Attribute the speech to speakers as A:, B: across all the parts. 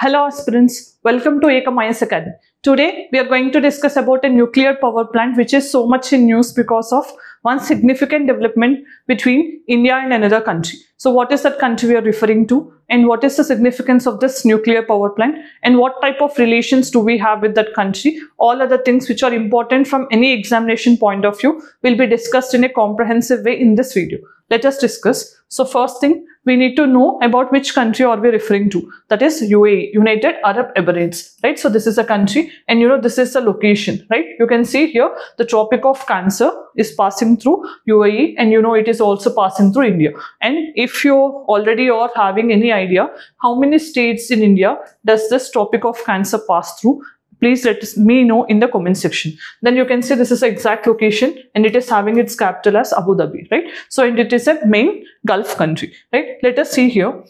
A: Hello aspirants, welcome to Ekamais Academy. Today we are going to discuss about a nuclear power plant which is so much in news because of one significant development between India and another country. So what is that country we are referring to, and what is the significance of this nuclear power plant, and what type of relations do we have with that country? All other things which are important from any examination point of view will be discussed in a comprehensive way in this video. Let us discuss. So first thing, we need to know about which country are we referring to. That is UAE, United Arab Emirates, right? So this is a country, and this is the location, right? You can see here the Tropic of Cancer is passing through UAE, and it is also passing through India. And if you already are having any idea how many states in India does this Tropic of Cancer pass through, please let me know in the comment section. Then you can see this is the exact location, and it is having its capital as Abu Dhabi, right? So and it is a main Gulf country, right? Let us see here.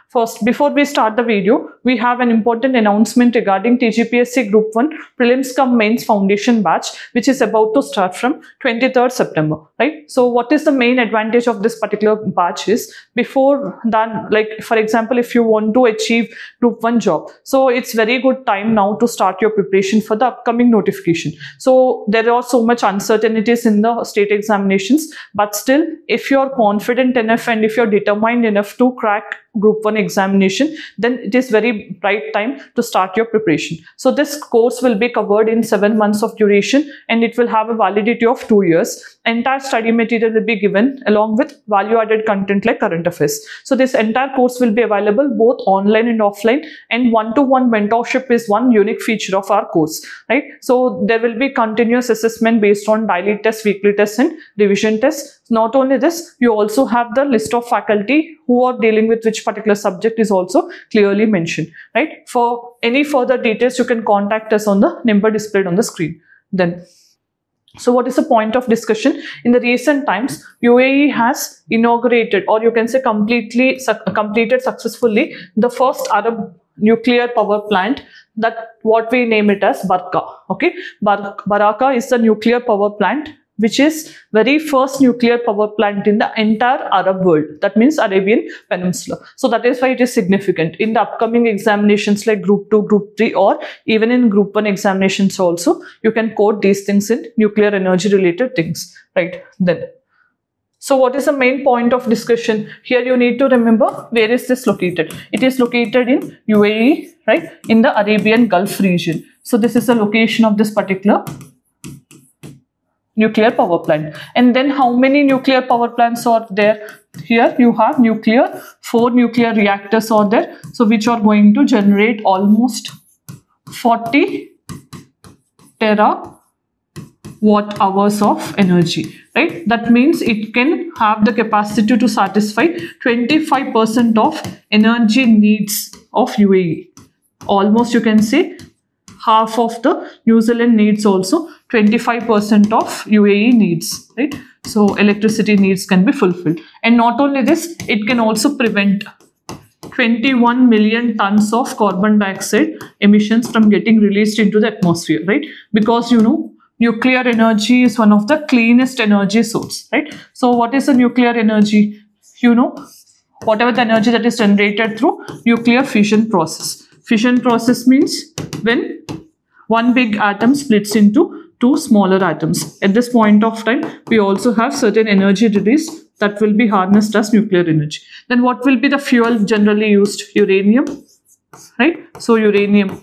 A: First, before we start the video, we have an important announcement regarding TGPSC Group 1 Prelims cum Mains Foundation batch, which is about to start from 23rd September, right? So what is the main advantage of this particular batch is, before that, like for example, if you want to achieve Group 1 job, so it's very good time now to start your preparation for the upcoming notification. So there are so much uncertainties in the state examinations, but still, if you are confident enough and if you're determined enough to crack Group 1 examination, then it is very right time to start your preparation. So this course will be covered in 7 months of duration, and it will have a validity of 2 years. Entire study material will be given along with value added content like current affairs. So this entire course will be available both online and offline, and one-to-one mentorship is one unique feature of our course, right? So there will be continuous assessment based on daily tests, weekly tests, and revision tests. Not only this, you also have the list of faculty who are dealing with which particular subject is also clearly mentioned, right? For any further details, you can contact us on the number displayed on the screen. Then, so what is the point of discussion? In the recent times, UAE has inaugurated, or you can say completed successfully, the first Arab nuclear power plant, that what we name it as Barqa. Okay, Barqa is the nuclear power plant which is very first nuclear power plant in the entire Arab world. That means Arabian Peninsula. So that is why it is significant. In the upcoming examinations like Group 2, Group 3, or even in Group 1 examinations also, you can quote these things in nuclear energy related things, right? Then, so what is the main point of discussion? Here you need to remember, where is this located? It is located in UAE, right? In the Arabian Gulf region. So this is the location of this particular nuclear power plant. And then how many nuclear power plants are there? Here you have 4 nuclear reactors are there, so which are going to generate almost 40 terawatt hours of energy, right? That means it can have the capacity to satisfy 25% of energy needs of UAE. Almost you can say half of the New Zealand needs, also 25% of UAE needs, right? So electricity needs can be fulfilled. And not only this, it can also prevent 21 million tons of carbon dioxide emissions from getting released into the atmosphere, right? Because nuclear energy is one of the cleanest energy source, right? So what is the nuclear energy? Whatever the energy that is generated through nuclear fission process. Fission process means when one big atom splits into 2 smaller atoms. At this point of time, we also have certain energy release that will be harnessed as nuclear energy. Then what will be the fuel generally used? Uranium, right? So uranium,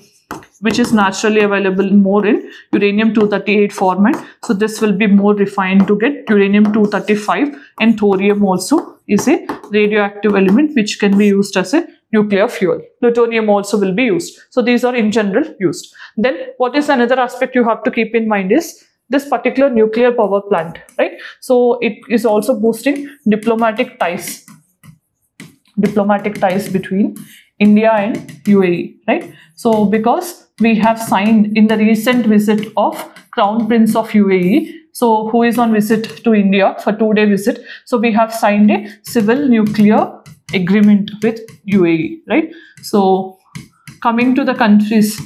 A: which is naturally available more in uranium-238 format. So this will be more refined to get uranium-235, and thorium also is a radioactive element which can be used as a nuclear fuel. Plutonium also will be used. So these are in general used. Then what is another aspect you have to keep in mind is this particular nuclear power plant, right? So it is also boosting diplomatic ties between India and UAE, right? So because we have signed in the recent visit of Crown Prince of UAE, so who is on visit to India for 2-day visit, so we have signed a civil nuclear agreement with UAE, right? So coming to the countries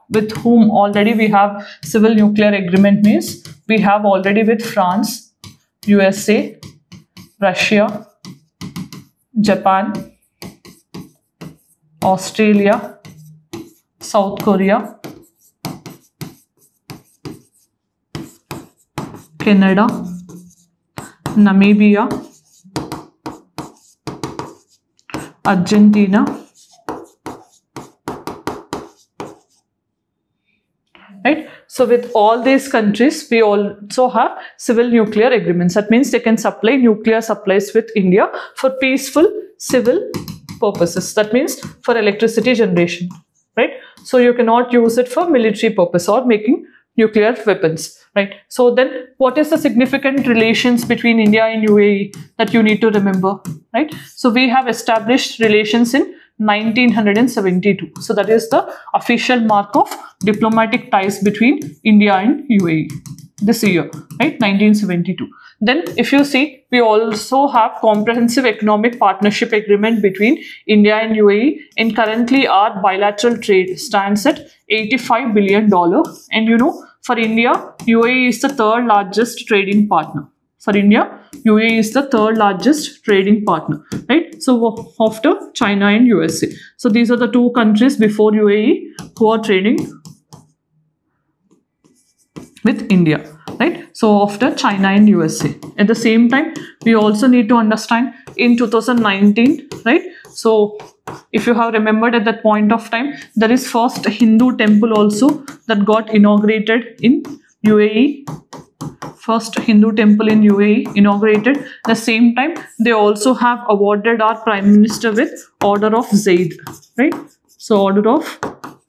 A: with whom already we have civil nuclear agreement means we have already with France, USA, Russia, Japan, Australia, South Korea, Canada, Namibia, Argentina, right? So with all these countries, we also have civil nuclear agreements. That means they can supply nuclear supplies with India for peaceful civil purposes. That means for electricity generation, right? So you cannot use it for military purpose or making nuclear weapons, right? So then what is the significant relations between India and UAE that you need to remember, right? So we have established relations in 1972. So that is the official mark of diplomatic ties between India and UAE this year, right? 1972. Then if you see, we also have comprehensive economic partnership agreement between India and UAE, and currently our bilateral trade stands at $85 billion. And you know, for India, UAE is the third largest trading partner. For India, UAE is the third largest trading partner, right? So after China and USA. So these are the two countries before UAE who are trading with India, right? So after China and USA. At the same time, we also need to understand in 2019, right? So if you have remembered at that point of time, there is first Hindu temple also that got inaugurated in UAE. First Hindu temple in UAE inaugurated. At the same time, they also have awarded our Prime Minister with Order of Zaid, right? So Order of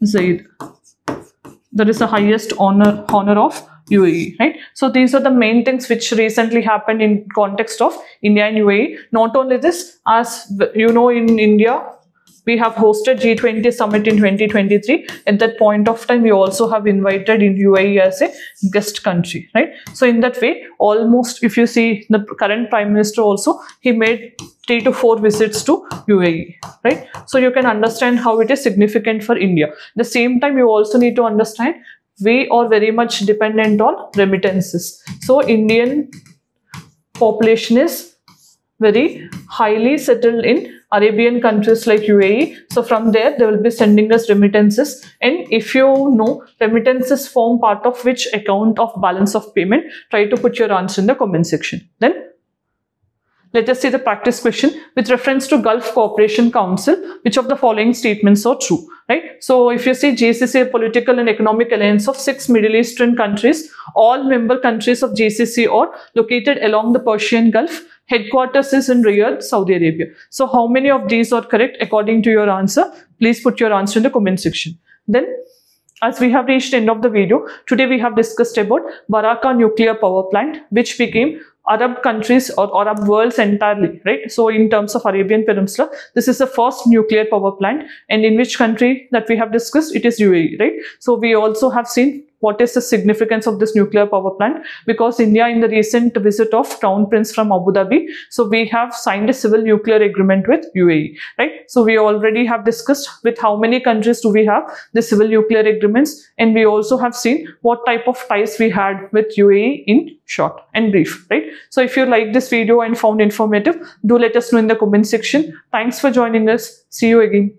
A: Zaid. That is the highest honor of UAE, right? So these are the main things which recently happened in context of India and UAE. Not only this, as you know, in India, we have hosted G20 summit in 2023. At that point of time, we also have invited in UAE as a guest country, right? So in that way, almost if you see the current Prime Minister also, he made 3 to 4 visits to UAE, right? So you can understand how it is significant for India. At the same time, you also need to understand we are very much dependent on remittances. So Indian population is very highly settled in Arabian countries like UAE. So from there, they will be sending us remittances. And if you know, remittances form part of which account of balance of payment, try to put your answer in the comment section. Then let us see the practice question. With reference to Gulf Cooperation Council, which of the following statements are true, right? So if you see GCC, a political and economic alliance of 6 Middle Eastern countries, all member countries of GCC are located along the Persian Gulf. Headquarters is in Riyadh, Saudi Arabia. So how many of these are correct according to your answer? Please put your answer in the comment section. Then, as we have reached the end of the video, today we have discussed about Barakah nuclear power plant, which became Arab countries or Arab worlds entirely, right? So in terms of Arabian Peninsula, this is the first nuclear power plant, and in which country that we have discussed, it is UAE, right? So we also have seen what is the significance of this nuclear power plant, because India, in the recent visit of Crown Prince from Abu Dhabi, so we have signed a civil nuclear agreement with UAE, right? So we already have discussed with how many countries do we have the civil nuclear agreements, and we also have seen what type of ties we had with UAE in short and brief, right? So if you like this video and found informative, do let us know in the comment section. Thanks for joining us. See you again.